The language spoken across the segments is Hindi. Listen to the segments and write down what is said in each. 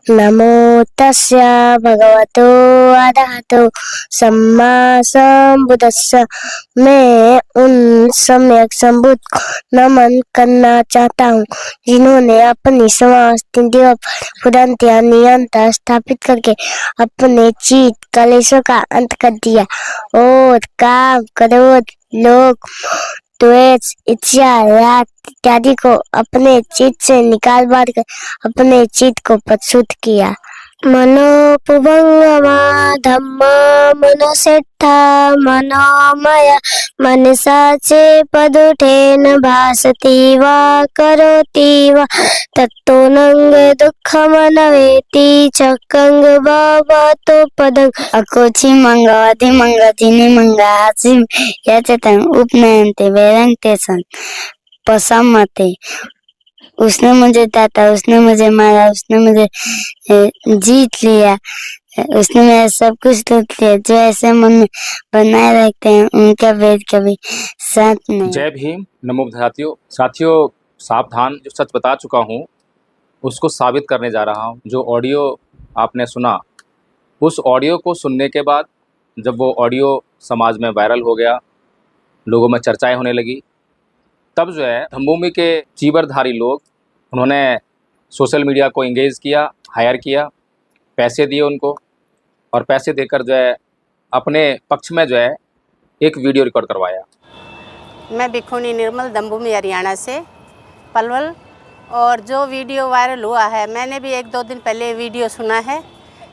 नमो तस्य भगवतो अरहतो सम्मा संबुद्धस्स। मैं उन सम्यक संबुद्ध को नमन करना चाहता हूँ जिन्होंने अपनी समस्त इंद्रियों पर पूर्ण ध्यान नियंत्रण स्थापित करके अपने चित्त कलेशों का अंत कर दिया और काम, क्रोध, लोभ, द्वेष, इच्छा, राग इत्यादि को अपने चित्त से निकाल बाहर कर अपने चित्त को परिशुद्ध किया। मनोपुभंगमा धम्मा मनोसेट्ठा मनोमय मनसा चे पदुठेन भासति वा करोति वा तत्तो नंग दुःखमनवेति चक्कंग भवतो पदं अकोचि मंगवति मंगतिनि मंगासि यचतं उपनयन्ते वेरंते सन पसमते। उसने मुझे दाता, उसने मुझे मारा, उसने मुझे जीत लिया, उसने मेरा सब कुछ लूट लिया। जो ऐसे मन में बनाए रखते हैं उनका वेद कभी साथ नहीं। जय भीम। नमो साथियों सावधान, जो सच बता चुका हूँ उसको साबित करने जा रहा हूँ। जो ऑडियो आपने सुना, उस ऑडियो को सुनने के बाद जब वो ऑडियो समाज में वायरल हो गया, लोगों में चर्चाएं होने लगी, तब जो है धम्मभूमि के चीवरधारी लोग उन्होंने सोशल मीडिया को इंगेज किया, हायर किया, पैसे दिए उनको, और पैसे देकर जो है अपने पक्ष में जो है एक वीडियो रिकॉर्ड करवाया। मैं भिखुनी निर्मल धम्मभूमि हरियाणा से पलवल। और जो वीडियो वायरल हुआ है, मैंने भी 1-2 दिन पहले वीडियो सुना है।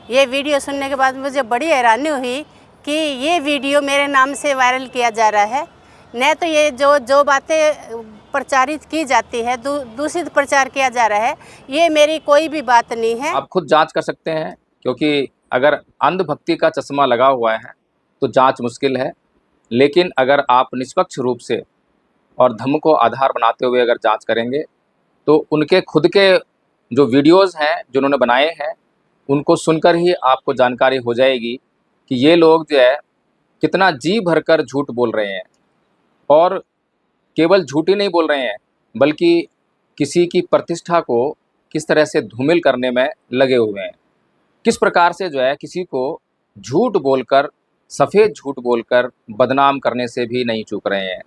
ये वीडियो सुनने के बाद मुझे बड़ी हैरानी हुई कि ये वीडियो मेरे नाम से वायरल किया जा रहा है। न तो ये जो बातें प्रचारित की जाती है, दूषित प्रचार किया जा रहा है, ये मेरी कोई भी बात नहीं है। आप खुद जांच कर सकते हैं, क्योंकि अगर अंधभक्ति का चश्मा लगा हुआ है तो जांच मुश्किल है। लेकिन अगर आप निष्पक्ष रूप से और धर्म को आधार बनाते हुए अगर जांच करेंगे तो उनके खुद के जो वीडियोज़ हैं जो उन्होंने बनाए हैं, उनको सुनकर ही आपको जानकारी हो जाएगी कि ये लोग जो है कितना जी भरकर झूठ बोल रहे हैं। और केवल झूठ ही नहीं बोल रहे हैं, बल्कि किसी की प्रतिष्ठा को किस तरह से धूमिल करने में लगे हुए हैं। किस प्रकार से जो है किसी को झूठ बोलकर, सफ़ेद झूठ बोलकर बदनाम करने से भी नहीं चूक रहे हैं।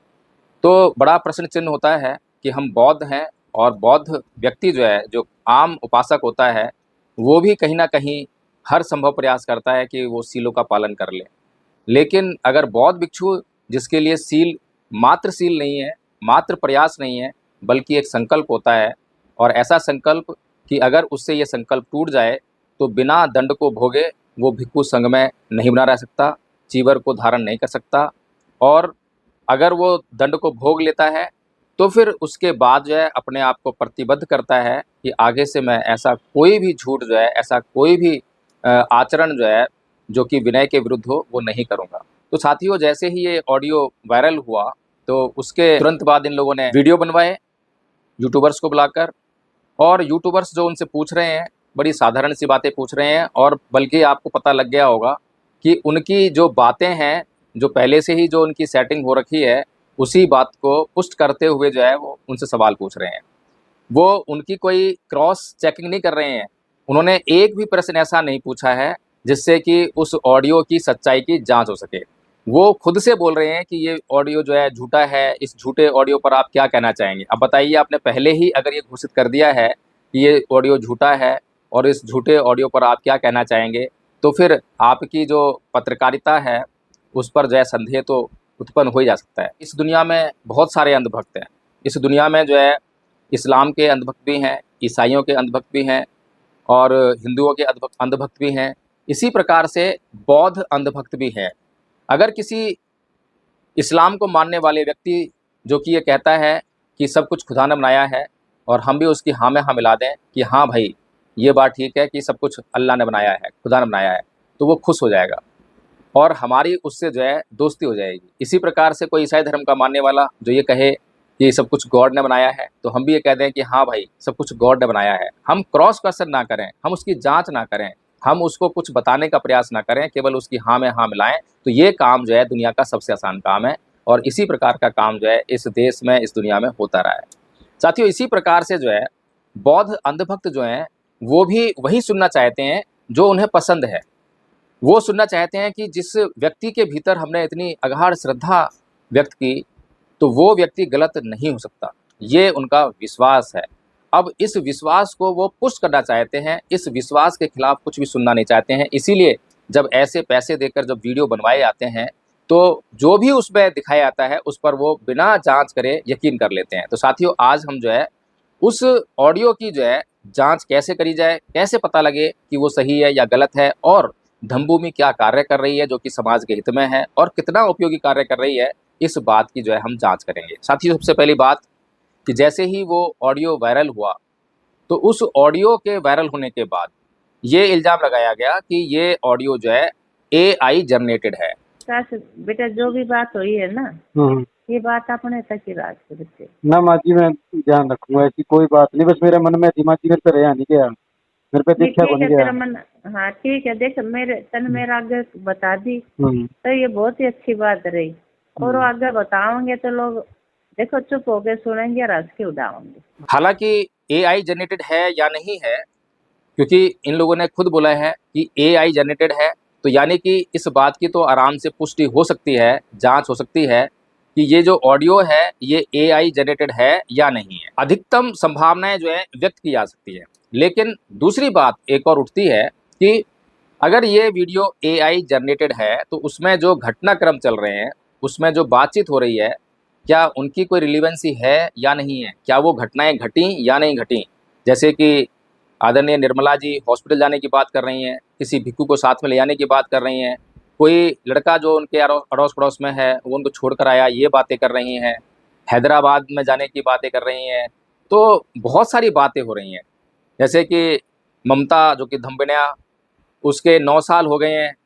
तो बड़ा प्रश्न चिन्ह होता है कि हम बौद्ध हैं, और बौद्ध व्यक्ति जो है, जो आम उपासक होता है, वो भी कहीं ना कहीं हर संभव प्रयास करता है कि वो सीलों का पालन कर ले। लेकिन अगर बौद्ध भिक्षु, जिसके लिए सील मात्र सील नहीं है, मात्र प्रयास नहीं है, बल्कि एक संकल्प होता है, और ऐसा संकल्प कि अगर उससे ये संकल्प टूट जाए तो बिना दंड को भोगे वो भिक्षु संघ में नहीं बना रह सकता, चीवर को धारण नहीं कर सकता। और अगर वो दंड को भोग लेता है तो फिर उसके बाद जो है अपने आप को प्रतिबद्ध करता है कि आगे से मैं ऐसा कोई भी झूठ जो है, ऐसा कोई भी आचरण जो है जो कि विनय के विरुद्ध हो, वो नहीं करूँगा। तो साथियों, जैसे ही ये ऑडियो वायरल हुआ तो उसके तुरंत बाद इन लोगों ने वीडियो बनवाए यूट्यूबर्स को बुलाकर, और यूट्यूबर्स जो उनसे पूछ रहे हैं, बड़ी साधारण सी बातें पूछ रहे हैं, और बल्कि आपको पता लग गया होगा कि उनकी जो बातें हैं, जो पहले से ही जो उनकी सेटिंग हो रखी है, उसी बात को पुष्ट करते हुए जो है वो उनसे सवाल पूछ रहे हैं। वो उनकी कोई क्रॉस चेकिंग नहीं कर रहे हैं। उन्होंने एक भी प्रश्न ऐसा नहीं पूछा है जिससे कि उस ऑडियो की सच्चाई की जांच हो सके। वो खुद से बोल रहे हैं कि ये ऑडियो जो है झूठा है, इस झूठे ऑडियो पर आप क्या कहना चाहेंगे। अब बताइए, आपने पहले ही अगर ये घोषित कर दिया है कि ये ऑडियो झूठा है और इस झूठे ऑडियो पर आप क्या कहना चाहेंगे, तो फिर आपकी जो पत्रकारिता है उस पर जो है संदेह तो उत्पन्न हो ही जा सकता है। इस दुनिया में बहुत सारे अंधभक्त हैं। इस दुनिया में जो है इस्लाम के अंधभक्त भी हैं, ईसाइयों के अंधभक्त भी हैं, और हिंदुओं के अंधभक्त भी हैं। इसी प्रकार से बौद्ध अंधभक्त भी हैं। अगर किसी इस्लाम को मानने वाले व्यक्ति जो कि ये कहता है कि सब कुछ खुदा ने बनाया है, और हम भी उसकी हाँ में हाँ मिला दें कि हाँ भाई ये बात ठीक है कि सब कुछ अल्लाह ने बनाया है, खुदा ने बनाया है, तो वो खुश हो जाएगा और हमारी उससे जो है दोस्ती हो जाएगी। इसी प्रकार से कोई ईसाई धर्म का मानने वाला जो ये कहे कि सब कुछ गॉड ने बनाया है, तो हम भी ये कह दें कि हाँ भाई सब कुछ गॉड ने बनाया है। हम क्रॉस क्वेश्चन ना करें, हम उसकी जांच ना करें, हम उसको कुछ बताने का प्रयास ना करें, केवल उसकी हाँ में हाँ मिलाएं, तो ये काम जो है दुनिया का सबसे आसान काम है। और इसी प्रकार का काम जो है इस देश में, इस दुनिया में होता रहा है। साथियों, इसी प्रकार से जो है बौद्ध अंधभक्त जो हैं वो भी वही सुनना चाहते हैं जो उन्हें पसंद है। वो सुनना चाहते हैं कि जिस व्यक्ति के भीतर हमने इतनी अगाध श्रद्धा व्यक्त की, तो वो व्यक्ति गलत नहीं हो सकता, ये उनका विश्वास है। अब इस विश्वास को वो पुष्ट करना चाहते हैं, इस विश्वास के खिलाफ कुछ भी सुनना नहीं चाहते हैं। इसीलिए जब ऐसे पैसे देकर जब वीडियो बनवाए जाते हैं, तो जो भी उसमें दिखाया जाता है उस पर वो बिना जांच करे यकीन कर लेते हैं। तो साथियों, आज हम जो है उस ऑडियो की जो है जांच कैसे करी जाए, कैसे पता लगे कि वो सही है या गलत है, और धम्मभूमि क्या कार्य कर रही है जो कि समाज के हित में है, और कितना उपयोगी कार्य कर रही है, इस बात की जो है हम जांच करेंगे। साथियों, सबसे पहली बात कि जैसे ही वो ऑडियो वायरल हुआ, तो उस ऑडियो के वायरल होने के बाद ये इल्ज़ाम लगाया गया कि ये ऑडियो जो है AI जनरेटेड है। बेटा जो भी बात हुई है ना, ये बात अपने तक ही राज के बच्चे ना माँ जी, मैं ध्यान रखूंगा, ऐसी कोई बात नहीं, बस मेरे मन में थी माँ जी, मेरे पे रहा नहीं गया, मेरे पे देखा को ठीक नहीं है तेरा गया। मन। हाँ ठीक है, देख मेरा आगे बता दी तो ये बहुत ही अच्छी बात रही, और वो आगे बताओगे तो लोग देखो चुप होके सुनेंगे और हंस के उड़ाओगे। हालांकि AI जनरेटेड है या नहीं है, क्योंकि इन लोगों ने खुद बोला है कि AI जनरेटेड है, तो यानी कि इस बात की तो आराम से पुष्टि हो सकती है, जांच हो सकती है कि ये जो ऑडियो है ये AI जनरेटेड है या नहीं है। अधिकतम संभावनाएं जो है व्यक्त की जा सकती है। लेकिन दूसरी बात एक और उठती है कि अगर ये वीडियो AI जनरेटेड है, तो उसमें जो घटनाक्रम चल रहे हैं, उसमें जो बातचीत हो रही है, क्या उनकी कोई रिलीवेंसी है या नहीं है, क्या वो घटनाएं घटी या नहीं घटी। जैसे कि आदरणीय निर्मला जी हॉस्पिटल जाने की बात कर रही हैं, किसी भिक्खू को साथ में ले जाने की बात कर रही हैं, कोई लड़का जो उनके अड़ोस पड़ोस में है वो उनको छोड़ कर आया, ये बातें कर रही हैं, हैदराबाद में जाने की बातें कर रही हैं। तो बहुत सारी बातें हो रही हैं। जैसे कि ममता जो कि धम्बिन्या, उसके 9 साल हो गए हैं,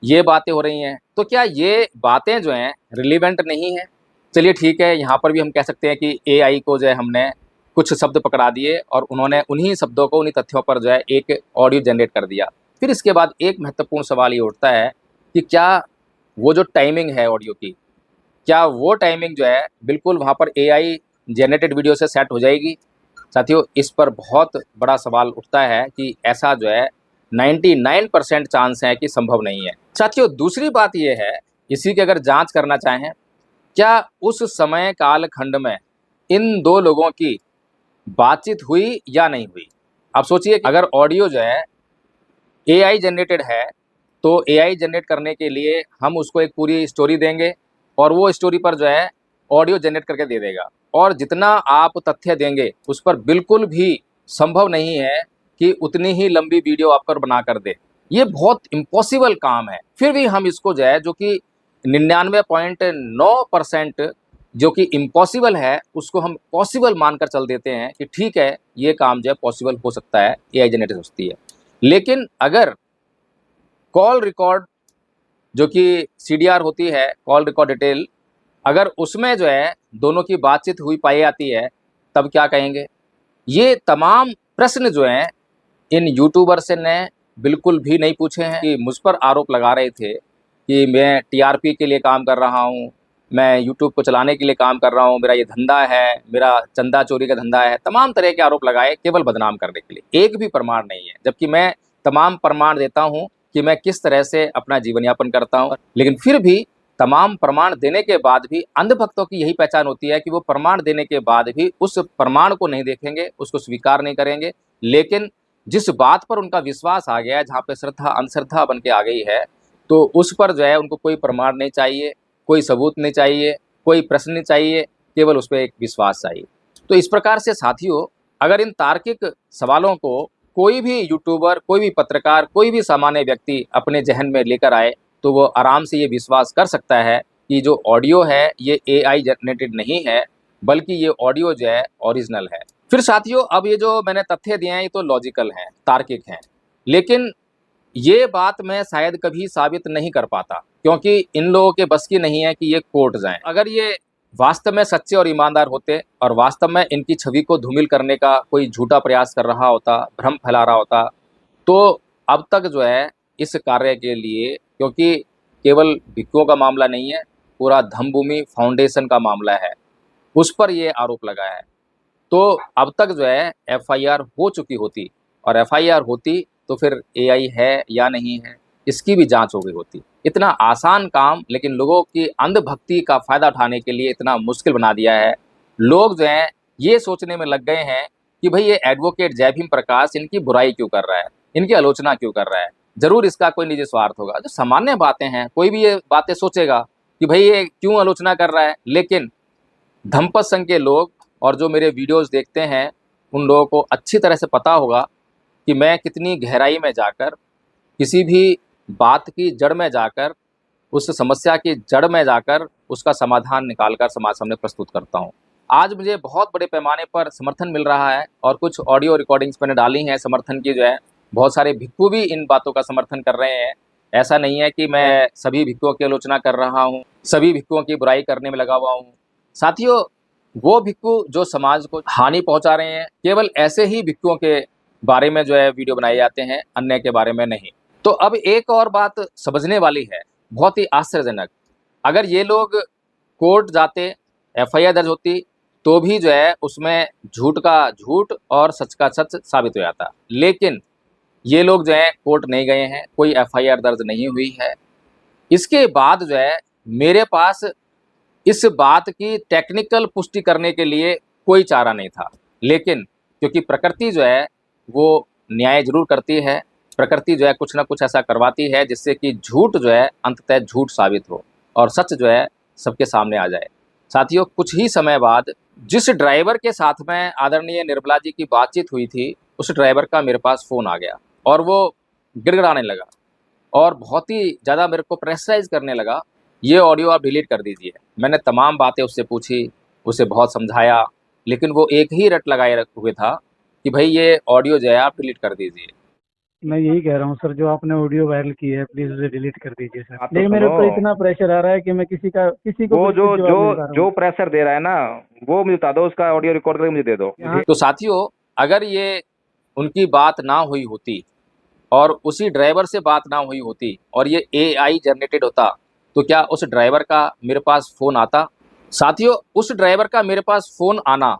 ये बातें हो रही हैं। तो क्या ये बातें जो हैं रिलीवेंट नहीं है? चलिए ठीक है, यहाँ पर भी हम कह सकते हैं कि AI को जो है हमने कुछ शब्द पकड़ा दिए और उन्होंने उन्हीं शब्दों को, उन्हीं तथ्यों पर जो है एक ऑडियो जनरेट कर दिया। फिर इसके बाद एक महत्वपूर्ण सवाल ये उठता है कि क्या वो जो टाइमिंग है ऑडियो की, क्या वो टाइमिंग जो है बिल्कुल वहाँ पर AI जनरेटेड वीडियो से सेट हो जाएगी? साथियों, इस पर बहुत बड़ा सवाल उठता है कि ऐसा जो है 99% चांस है कि संभव नहीं है। साथियों, दूसरी बात ये है, इसी की अगर जांच करना चाहें, क्या उस समय काल खंड में इन दो लोगों की बातचीत हुई या नहीं हुई? आप सोचिए, अगर ऑडियो जो है AI जनरेटेड है, तो AI जनरेट करने के लिए हम उसको एक पूरी स्टोरी देंगे और वो स्टोरी पर जो है ऑडियो जनरेट करके दे देगा, और जितना आप तथ्य देंगे उस पर बिल्कुल भी संभव नहीं है कि उतनी ही लंबी वीडियो आप पर बना कर दे। ये बहुत इम्पॉसिबल काम है। फिर भी हम इसको जो है, जो कि 99.9% जो कि इम्पॉसिबल है, उसको हम पॉसिबल मानकर चल देते हैं कि ठीक है, ये काम जो है पॉसिबल हो सकता है, AI जनरेटेड होती है। लेकिन अगर कॉल रिकॉर्ड जो कि CDR होती है, कॉल रिकॉर्ड डिटेल, अगर उसमें जो है दोनों की बातचीत हुई पाई जाती है, तब क्या कहेंगे? ये तमाम प्रश्न जो हैं इन यूट्यूबर्स ने बिल्कुल भी नहीं पूछे हैं। कि मुझ पर आरोप लगा रहे थे कि मैं TRP के लिए काम कर रहा हूँ, मैं यूट्यूब को चलाने के लिए काम कर रहा हूँ, मेरा ये धंधा है, मेरा चंदा चोरी का धंधा है, तमाम तरह के आरोप लगाए केवल बदनाम करने के लिए। एक भी प्रमाण नहीं है, जबकि मैं तमाम प्रमाण देता हूँ कि मैं किस तरह से अपना जीवन यापन करता हूँ। लेकिन फिर भी तमाम प्रमाण देने के बाद भी अंधभक्तों की यही पहचान होती है कि वो प्रमाण देने के बाद भी उस प्रमाण को नहीं देखेंगे, उसको स्वीकार नहीं करेंगे। लेकिन जिस बात पर उनका विश्वास आ गया है, जहाँ पे श्रद्धा अंधश्रद्धा बन के आ गई है, तो उस पर जो है उनको कोई प्रमाण नहीं चाहिए, कोई सबूत नहीं चाहिए, कोई प्रश्न नहीं चाहिए, केवल उस पर एक विश्वास चाहिए। तो इस प्रकार से साथियों, अगर इन तार्किक सवालों को कोई भी यूट्यूबर, कोई भी पत्रकार, कोई भी सामान्य व्यक्ति अपने जहन में लेकर आए, तो वो आराम से ये विश्वास कर सकता है कि जो ऑडियो है ये AI जनरेटेड नहीं है, बल्कि ये ऑडियो जो है ओरिजिनल है। फिर साथियों, अब ये जो मैंने तथ्य दिए हैं ये तो लॉजिकल हैं, तार्किक हैं, लेकिन ये बात मैं शायद कभी साबित नहीं कर पाता, क्योंकि इन लोगों के बस की नहीं है कि ये कोर्ट जाएं। अगर ये वास्तव में सच्चे और ईमानदार होते और वास्तव में इनकी छवि को धूमिल करने का कोई झूठा प्रयास कर रहा होता, भ्रम फैला रहा होता, तो अब तक जो है इस कार्य के लिए, क्योंकि केवल भिक्खुओं का मामला नहीं है, पूरा धम्मभूमि फाउंडेशन का मामला है, उस पर ये आरोप लगा है, तो अब तक जो है FIR हो चुकी होती। और एफआईआर होती तो फिर एआई है या नहीं है इसकी भी जांच हो गई होती। इतना आसान काम लेकिन लोगों की अंधभक्ति का फायदा उठाने के लिए इतना मुश्किल बना दिया है। लोग जो हैं ये सोचने में लग गए हैं कि भाई ये एडवोकेट जय भीम प्रकाश इनकी बुराई क्यों कर रहा है, इनकी आलोचना क्यों कर रहा है, जरूर इसका कोई निजी स्वार्थ होगा। जो सामान्य बातें हैं कोई भी ये बातें सोचेगा कि भाई ये क्यों आलोचना कर रहा है, लेकिन धम्पत संघ के लोग और जो मेरे वीडियोस देखते हैं उन लोगों को अच्छी तरह से पता होगा कि मैं कितनी गहराई में जाकर किसी भी बात की जड़ में जाकर उस समस्या की जड़ में जाकर उसका समाधान निकालकर समाज सामने प्रस्तुत करता हूँ। आज मुझे बहुत बड़े पैमाने पर समर्थन मिल रहा है और कुछ ऑडियो रिकॉर्डिंग्स मैंने डाली हैं समर्थन की, जो है बहुत सारे भिक्खु भी इन बातों का समर्थन कर रहे हैं। ऐसा नहीं है कि मैं सभी भिक्खुओं की आलोचना कर रहा हूँ, सभी भिक्खुओं की बुराई करने में लगा हुआ हूँ। साथियों, वो भिक्खु जो समाज को हानि पहुँचा रहे हैं केवल ऐसे ही भिक्खुओं के बारे में जो है वीडियो बनाए जाते हैं, अन्य के बारे में नहीं। तो अब एक और बात समझने वाली है, बहुत ही आश्चर्यजनक, अगर ये लोग कोर्ट जाते, एफआईआर दर्ज होती तो भी जो है उसमें झूठ का झूठ और सच का सच साबित हो जाता। लेकिन ये लोग जो है कोर्ट नहीं गए हैं, कोई एफआईआर दर्ज नहीं हुई है। इसके बाद जो है मेरे पास इस बात की टेक्निकल पुष्टि करने के लिए कोई चारा नहीं था, लेकिन क्योंकि प्रकृति जो है वो न्याय जरूर करती है, प्रकृति जो है कुछ ना कुछ ऐसा करवाती है जिससे कि झूठ जो है अंततः झूठ साबित हो और सच जो है सबके सामने आ जाए। साथियों, कुछ ही समय बाद जिस ड्राइवर के साथ में आदरणीय निर्मला जी की बातचीत हुई थी उस ड्राइवर का मेरे पास फ़ोन आ गया और वो गिड़गिड़ाने लगा और बहुत ही ज़्यादा मेरे को प्रेशराइज करने लगा, ये ऑडियो आप डिलीट कर दीजिए। मैंने तमाम बातें उससे पूछी, उसे बहुत समझाया, लेकिन वो एक ही रट लगाए हुए था कि भाई ये ऑडियो जो है आप डिलीट कर दीजिए। मैं यही कह रहा हूँ सर, जो आपने ऑडियो वायरल की है प्लीज उसे डिलीट कर दीजिए सर। हाँ, तो लेकिन मेरे सुनो। ऊपर इतना प्रेशर आ रहा है कि मैं किसी को वो जो बिल्कुल जवाब नहीं दे पा जो रहा जो हूँ। प्रेशर दे रहा है ना वो मुझे बता दो, उसका ऑडियो रिकॉर्ड करके मुझे दे दो। यहाँ तो साथियों, अगर ये उनकी बात ना हुई होती और उसी ड्राइवर से बात ना हुई होती और ये एआई जनरेटेड होता तो क्या उस ड्राइवर का मेरे पास फ़ोन आता? साथियों, उस ड्राइवर का मेरे पास फ़ोन आना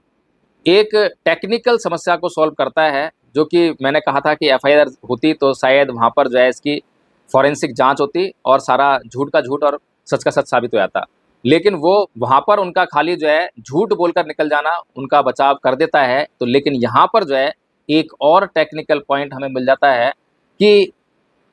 एक टेक्निकल समस्या को सॉल्व करता है, जो कि मैंने कहा था कि एफआईआर होती तो शायद वहाँ पर जो है इसकी फॉरेंसिक जांच होती और सारा झूठ का झूठ और सच का सच साबित हो जाता। लेकिन वो वहाँ पर उनका खाली जो है झूठ बोलकर निकल जाना उनका बचाव कर देता है। तो लेकिन यहाँ पर जो है एक और टेक्निकल पॉइंट हमें मिल जाता है कि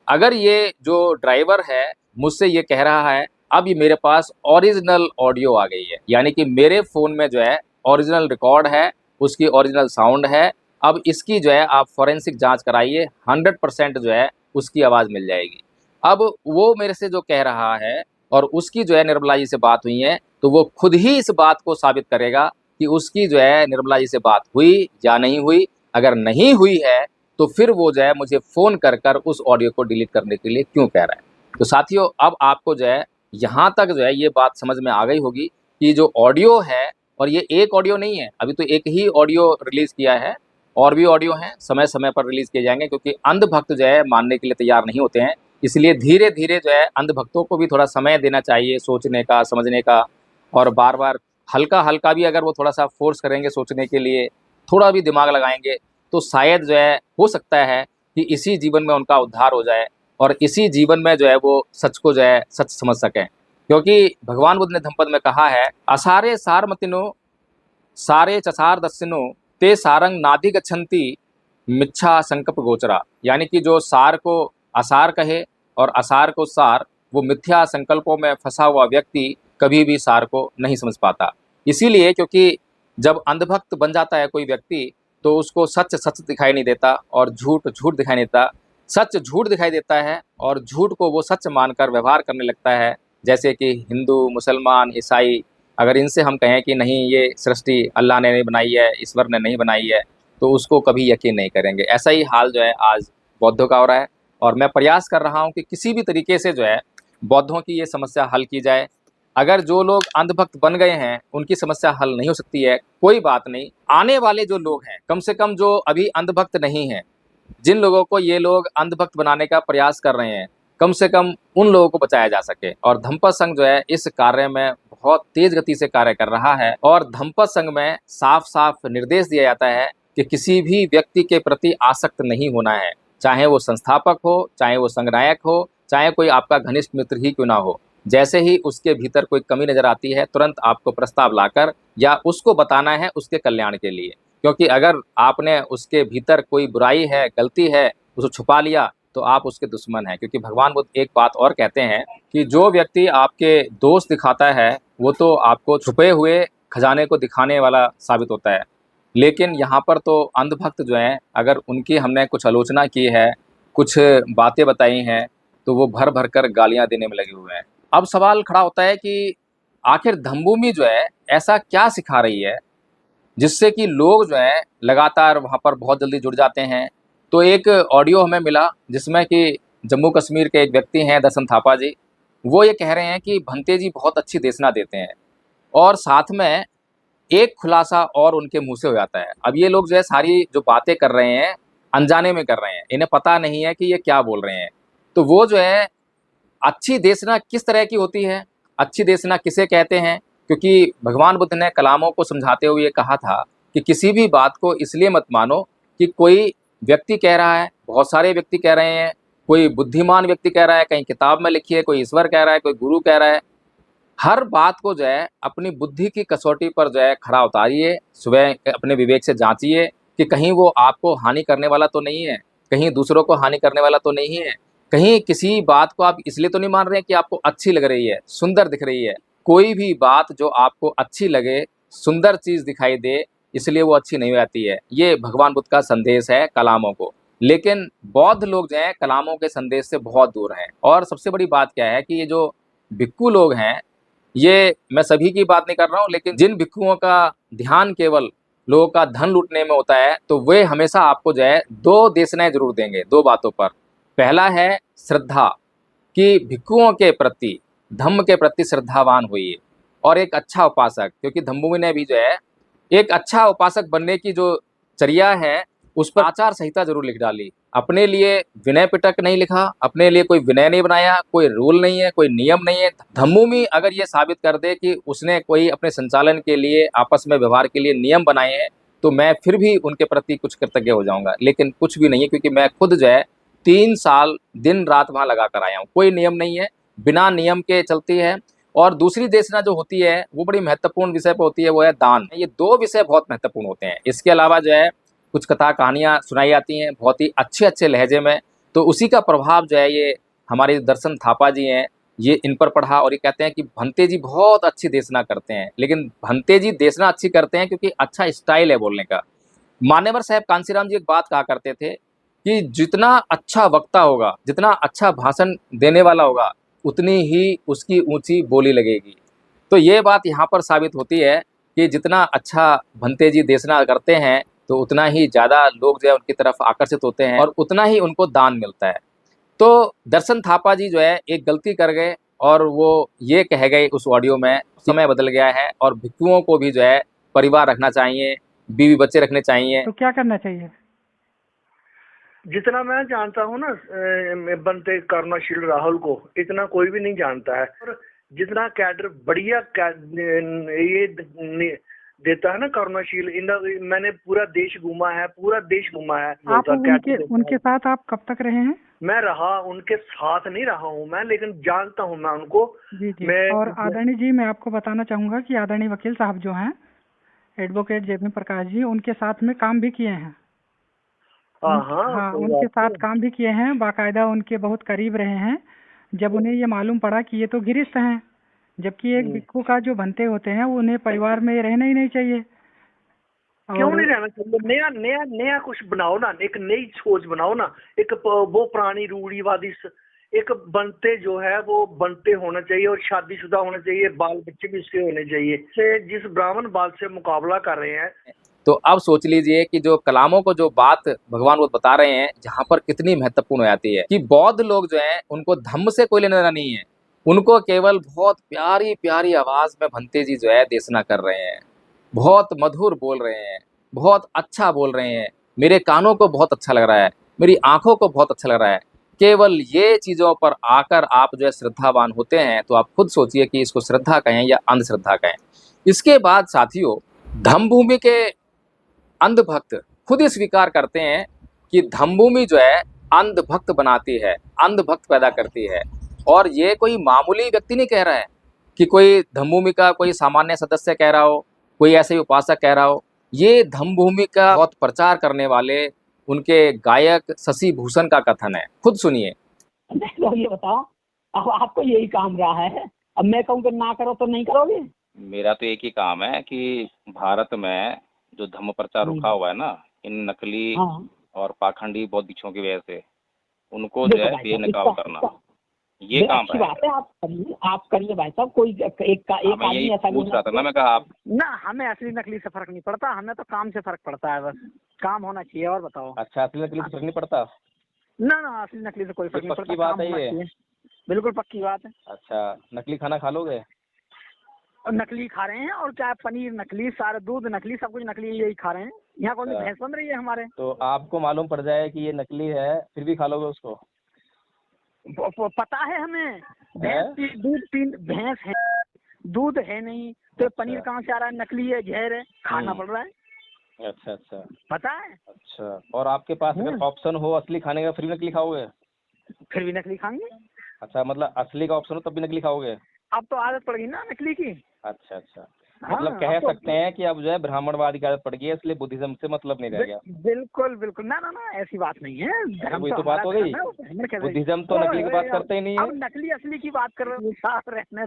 अगर ये जो ड्राइवर है मुझसे ये कह रहा है, अब ये मेरे पास ओरिजिनल ऑडियो आ गई है, यानी कि मेरे फ़ोन में जो है ओरिजिनल रिकॉर्ड है, उसकी ओरिजिनल साउंड है, अब इसकी जो है आप फॉरेंसिक जांच कराइए, 100% जो है उसकी आवाज़ मिल जाएगी। अब वो मेरे से जो कह रहा है और उसकी जो है निर्मला जी से बात हुई है, तो वो खुद ही इस बात को साबित करेगा कि उसकी जो है निर्मला जी से बात हुई या नहीं हुई। अगर नहीं हुई है तो फिर वो जो है मुझे फ़ोन कर कर उस ऑडियो को डिलीट करने के लिए क्यों कह रहा है। तो साथियों, अब आपको जो है यहाँ तक जो है ये बात समझ में आ गई होगी कि जो ऑडियो है, और ये एक ऑडियो नहीं है, अभी तो एक ही ऑडियो रिलीज़ किया है, और भी ऑडियो हैं समय समय पर रिलीज़ किए जाएंगे, क्योंकि अंधभक्त जो है मानने के लिए तैयार नहीं होते हैं। इसलिए धीरे धीरे जो है अंधभक्तों को भी थोड़ा समय देना चाहिए सोचने का, समझने का, और बार बार हल्का हल्का भी अगर वो थोड़ा सा फोर्स करेंगे सोचने के लिए, थोड़ा भी दिमाग लगाएंगे, तो शायद जो है हो सकता है कि इसी जीवन में उनका उद्धार हो जाए और इसी जीवन में जो है वो सच को जो है सच समझ सकें। क्योंकि भगवान बुद्ध ने धम्पद में कहा है, असारे सारमतिनो सारे चसार दस्सिनो ते सारंग नादि गच्छन्ति मिच्छा संकल्प गोचरा, यानी कि जो सार को असार कहे और असार को सार, वो मिथ्या संकल्पों में फंसा हुआ व्यक्ति कभी भी सार को नहीं समझ पाता। इसीलिए क्योंकि जब अंधभक्त बन जाता है कोई व्यक्ति तो उसको सच सच दिखाई नहीं देता और झूठ झूठ दिखाई नहीं देता, सच झूठ दिखाई देता है और झूठ को वो सच मानकर व्यवहार करने लगता है। जैसे कि हिंदू, मुसलमान, ईसाई, अगर इनसे हम कहें कि नहीं ये सृष्टि अल्लाह ने नहीं बनाई है, ईश्वर ने नहीं बनाई है, तो उसको कभी यकीन नहीं करेंगे। ऐसा ही हाल जो है आज बौद्धों का हो रहा है और मैं प्रयास कर रहा हूँ कि किसी भी तरीके से जो है बौद्धों की ये समस्या हल की जाए। अगर जो लोग अंधभक्त बन गए हैं उनकी समस्या हल नहीं हो सकती है, कोई बात नहीं, आने वाले जो लोग हैं, कम से कम जो अभी अंधभक्त नहीं हैं, जिन लोगों को ये लोग अंधभक्त बनाने का प्रयास कर रहे हैं, कम से कम उन लोगों को बचाया जा सके। और धम्पद संघ जो है इस कार्य में बहुत तेज गति से कार्य कर रहा है और धम्पद संघ में साफ साफ निर्देश दिया जाता है कि किसी भी व्यक्ति के प्रति आसक्त नहीं होना है, चाहे वो संस्थापक हो, चाहे वो संघनायक हो, चाहे कोई आपका घनिष्ठ मित्र ही क्यों ना हो। जैसे ही उसके भीतर कोई कमी नज़र आती है, तुरंत आपको प्रस्ताव लाकर या उसको बताना है उसके कल्याण के लिए, क्योंकि अगर आपने उसके भीतर कोई बुराई है, गलती है, उसको छुपा लिया तो आप उसके दुश्मन हैं। क्योंकि भगवान बुद्ध एक बात और कहते हैं कि जो व्यक्ति आपके दोष दिखाता है वो तो आपको छुपे हुए खजाने को दिखाने वाला साबित होता है। लेकिन यहाँ पर तो अंधभक्त जो हैं, अगर उनकी हमने कुछ आलोचना की है, कुछ बातें बताई हैं, तो वो भर भर कर गालियाँ देने में लगे हुए हैं। अब सवाल खड़ा होता है कि आखिर धम्मभूमि जो है ऐसा क्या सिखा रही है जिससे कि लोग जो है लगातार वहाँ पर बहुत जल्दी जुड़ जाते हैं। तो एक ऑडियो हमें मिला जिसमें कि जम्मू कश्मीर के एक व्यक्ति हैं दर्शन थापा जी, वो ये कह रहे हैं कि भंते जी बहुत अच्छी देशना देते हैं, और साथ में एक खुलासा और उनके मुंह से हो जाता है। अब ये लोग जो है सारी जो बातें कर रहे हैं अनजाने में कर रहे हैं, इन्हें पता नहीं है कि ये क्या बोल रहे हैं। तो वो जो है अच्छी देशना किस तरह की होती है, अच्छी देशना किसे कहते हैं, क्योंकि भगवान बुद्ध ने कलामों को समझाते हुए कहा था कि किसी भी बात को इसलिए मत मानो कि कोई व्यक्ति कह रहा है, बहुत सारे व्यक्ति कह रहे हैं, कोई बुद्धिमान व्यक्ति कह रहा है, कहीं किताब में लिखी है, कोई ईश्वर कह रहा है, कोई गुरु कह रहा है। हर बात को जो है अपनी बुद्धि की कसौटी पर जो है खड़ा उतारिए, सुबह अपने विवेक से जांचिए कि कहीं वो आपको हानि करने वाला तो नहीं है, कहीं दूसरों को हानि करने वाला तो नहीं है, कहीं किसी बात को आप इसलिए तो नहीं मान रहे हैं कि आपको अच्छी लग रही है, सुंदर दिख रही है। कोई भी बात जो आपको अच्छी लगे, सुंदर चीज़ दिखाई दे, इसलिए वो अच्छी नहीं आती है। ये भगवान बुद्ध का संदेश है कलामों को। लेकिन बौद्ध लोग जो हैं कलामों के संदेश से बहुत दूर हैं। और सबसे बड़ी बात क्या है कि ये जो भिक्खु लोग हैं, ये मैं सभी की बात नहीं कर रहा हूँ, लेकिन जिन भिक्खुओं का ध्यान केवल लोगों का धन लूटने में होता है, तो वे हमेशा आपको जो है दो देशनाएं जरूर देंगे, दो बातों पर। पहला है श्रद्धा, कि भिक्खुओं के प्रति, धम्म के प्रति श्रद्धावान होइए, और एक अच्छा उपासक, क्योंकि धम्मभूमि ने भी जो है एक अच्छा उपासक बनने की जो चर्या है उस पर आचार संहिता जरूर लिख डाली। अपने लिए विनय पिटक नहीं लिखा, अपने लिए कोई विनय नहीं बनाया, कोई रूल नहीं है, कोई नियम नहीं है। धम्मभूमि अगर ये साबित कर दे कि उसने कोई अपने संचालन के लिए, आपस में व्यवहार के लिए नियम बनाए हैं, तो मैं फिर भी उनके प्रति कुछ कृतज्ञ हो जाऊंगा। लेकिन कुछ भी नहीं है, क्योंकि मैं खुद जो है 3 साल दिन रात वहाँ लगा कर आया हूँ। कोई नियम नहीं है, बिना नियम के चलती है। और दूसरी देशना जो होती है वो बड़ी महत्वपूर्ण विषय पर होती है, वो है दान। ये 2 विषय बहुत महत्वपूर्ण होते हैं। इसके अलावा जो है कुछ कथा कहानियाँ सुनाई जाती हैं बहुत ही अच्छे अच्छे लहजे में, तो उसी का प्रभाव जो है ये हमारे दर्शन थापा जी हैं, ये इन पर पढ़ा, और ये कहते हैं कि भंते जी बहुत अच्छी देशना करते हैं। लेकिन भंते जी देशना अच्छी करते हैं क्योंकि अच्छा स्टाइल है बोलने का। मान्यवर साहब कांसीराम जी एक बात कहा करते थे कि जितना अच्छा वक्ता होगा, जितना अच्छा भाषण देने वाला होगा, उतनी ही उसकी ऊंची बोली लगेगी। तो ये बात यहाँ पर साबित होती है कि जितना अच्छा भंते जी देशना करते हैं, तो उतना ही ज़्यादा लोग जो है उनकी तरफ आकर्षित होते हैं और उतना ही उनको दान मिलता है। तो दर्शन थापा जी जो है एक गलती कर गए, और वो ये कह गए उस ऑडियो में, समय बदल गया है और भिक्षुओं को भी जो है परिवार रखना चाहिए, बीवी बच्चे रखने चाहिए। तो क्या करना चाहिए? जितना मैं जानता हूँ ना बनते करुणाशील राहुल को, इतना कोई भी नहीं जानता है। और जितना कैडर बढ़िया ये देता है ना करुणाशील, मैंने पूरा देश घूमा है, पूरा देश घूमा है। आप उनके साथ आप कब तक रहे हैं? मैं रहा, उनके साथ नहीं रहा हूँ मैं, लेकिन जानता हूँ मैं उनको। जी। और आदरणीय जी, मैं आपको बताना चाहूंगा कि आदरणीय वकील साहब जो हैं, एडवोकेट जेपी प्रकाश जी, उनके साथ में काम भी किए हैं। हाँ, उनके साथ काम भी किए हैं, बाकायदा उनके बहुत करीब रहे हैं। जब उन्हें ये मालूम पड़ा कि ये तो गिरस्थ हैं, जबकि एक भिक्षु का जो बनते होते हैं वो उन्हें परिवार में रहना ही नहीं चाहिए। क्यों नहीं रहना चाहिए? नया नया नया कुछ बनाओ ना, एक नई सोच बनाओ ना। एक वो पुरानी रूढ़िवादी एक बनते जो है वो बनते होना चाहिए, और शादीशुदा होना चाहिए, बाल बच्चे भी उसके होने चाहिए। से जिस ब्राह्मण बाल से मुकाबला कर रहे हैं, तो अब सोच लीजिए कि जो कलामों को जो बात भगवान वो बता रहे हैं, जहाँ पर कितनी महत्वपूर्ण हो जाती है कि बौद्ध लोग जो हैं उनको धम्म से कोई लेना देना नहीं है, उनको केवल बहुत प्यारी प्यारी आवाज में भंते जी जो है देशना कर रहे हैं, बहुत मधुर बोल रहे हैं, बहुत अच्छा बोल रहे हैं, मेरे कानों को बहुत अच्छा लग रहा है, मेरी आंखों को बहुत अच्छा लग रहा है। केवल ये चीज़ों पर आकर आप जो है श्रद्धावान होते हैं, तो आप खुद सोचिए कि इसको श्रद्धा कहें या अंधश्रद्धा कहें। इसके बाद साथियों, धम्मभूमि के अंधभक्त खुद ही स्वीकार करते हैं कि धम्मभूमि जो है अंधभक्त बनाती है, अंधभक्त पैदा करती है। और ये कोई मामूली व्यक्ति नहीं कह रहा है कि कोई धम्मभूमि का कोई सामान्य सदस्य कह रहा हो, कोई ऐसे ही उपासक कह रहा हो। ये धम्मभूमि का बहुत प्रचार करने वाले उनके गायक शशि भूषण का कथन है, खुद सुनिए। तो ये बताओ, अब आपको यही काम रहा है, अब मैं कहूँ कि ना करो तो नहीं करोगे? मेरा तो एक ही काम है कि भारत में जो धम्म प्रचार रुका हुआ है ना, इन नकली हाँ। और पाखंडी बौद्धिकों की वजह से उनको जो है बेनकाब करना, ये काम अच्छी बात है। आप करिए भाई साहब। कोई एक मैं यही आदमी ऐसा पूछ रहा था ना, मैं कहा आप ना, हमें असली नकली से फर्क नहीं पड़ता, हमें तो काम से फर्क पड़ता है, बस काम होना चाहिए। और बताओ। अच्छा, असली नकली से फर्क नहीं पड़ता? ना असली नकली से कोई फर्क नहीं पड़ता। पक्की बात है ये? बिल्कुल पक्की बात है। अच्छा, नकली खाना खा लोगे? और नकली खा रहे हैं, और चाहे पनीर नकली, सारे दूध नकली, सब कुछ नकली, यही खा रहे हैं। यहाँ कौन सी भैंस बन रही है हमारे? तो आपको मालूम पड़ जाए कि ये नकली है, फिर भी खा लोगे उसको? पता है हमें। भैंस है, दूध है नहीं, तो पनीर कहाँ से आ रहा है? नकली है, जहर है, खाना पड़ रहा है। अच्छा, पता है। अच्छा, और आपके पास अगर ऑप्शन हो असली खाने का, फिर भी नकली खाओगे? फिर भी नकली खाएंगे। अच्छा, मतलब असली का ऑप्शन हो तब भी नकली खाओगे? अब तो आदत पड़ गई ना नकली की। अच्छा, मतलब कह सकते हैं कि अब जो है ब्राह्मणवाद की आदत पड़ गई है, इसलिए बुद्धिज्म से मतलब नहीं रह गया। बिल्कुल ना, ऐसी बात नहीं है। धर्म वही तो बात हो गई। बुद्धिज्म तो नकली की बात करते ही नहीं है। अब नकली असली की बात कर रहे हो, साफ रहने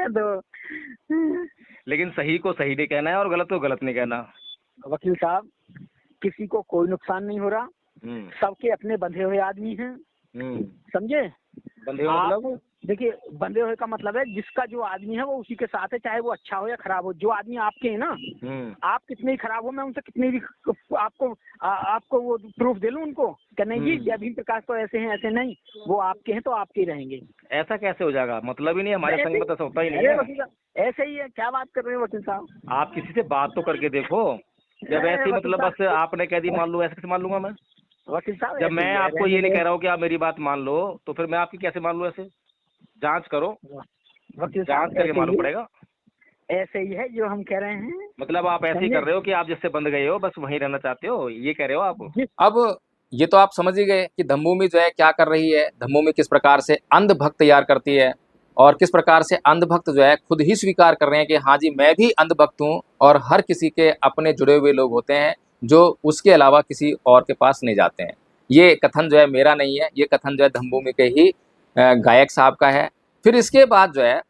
दो। लेकिन सही को सही नहीं कहना है और गलत को गलत नहीं कहना। वकील साहब, किसी को कोई नुकसान नहीं हो रहा, सबके अपने बंधे हुए आदमी हैं, समझे? बंधे हुए मतलब? देखिए, बंधे हुए का मतलब है जिसका जो आदमी है वो उसी के साथ है, चाहे वो अच्छा हो या खराब हो। जो आदमी आपके है ना, आप कितने ही खराब हो, मैं उनसे कितने भी आपको वो प्रूफ दे लूं उनको कि नहीं जी जय भीम प्रकाश तो ऐसे हैं, ऐसे नहीं, वो आपके हैं तो आपके ही रहेंगे। ऐसा कैसे हो जाएगा? मतलब ही नहीं, हमारे संग में तो होता ही नहीं है। ऐसे ही है, क्या बात कर रहे हो वकील साहब? आप किसी से बात तो करके देखो। जब ऐसे मतलब बस आपने कह दी मान लो, ऐसे कैसे मान लूंगा मैं? वकील साहब, जब मैं आपको ये नहीं कह रहा हूँ कि आप मेरी बात मान लो, तो फिर मैं आपकी कैसे मान लूँ? ऐसे जांच करो, जांच करके मालूम पड़ेगा। ऐसे ही है जो हम कह रहे हैं। मतलब आप ऐसे ही कर रहे हो कि आप जिससे बंध गए हो बस वहीं रहना चाहते हो, ये कह रहे हो आप? अब ये तो आप समझ ही गए कि धम्मभूमि जो है क्या कर रही है। धम्मभूमि किस प्रकार से अंधभक्त तैयार करती है और किस प्रकार से अंधभक्त जो है खुद ही स्वीकार कर रहे हैं कि हाँ जी मैं भी अंधभक्त हूँ। और हर किसी के अपने जुड़े हुए लोग होते हैं जो उसके अलावा किसी और के पास नहीं जाते हैं। ये कथन जो है मेरा नहीं है, ये कथन जो है धम्मभूमि के ही गायक साहब का है। फिर इसके बाद जो है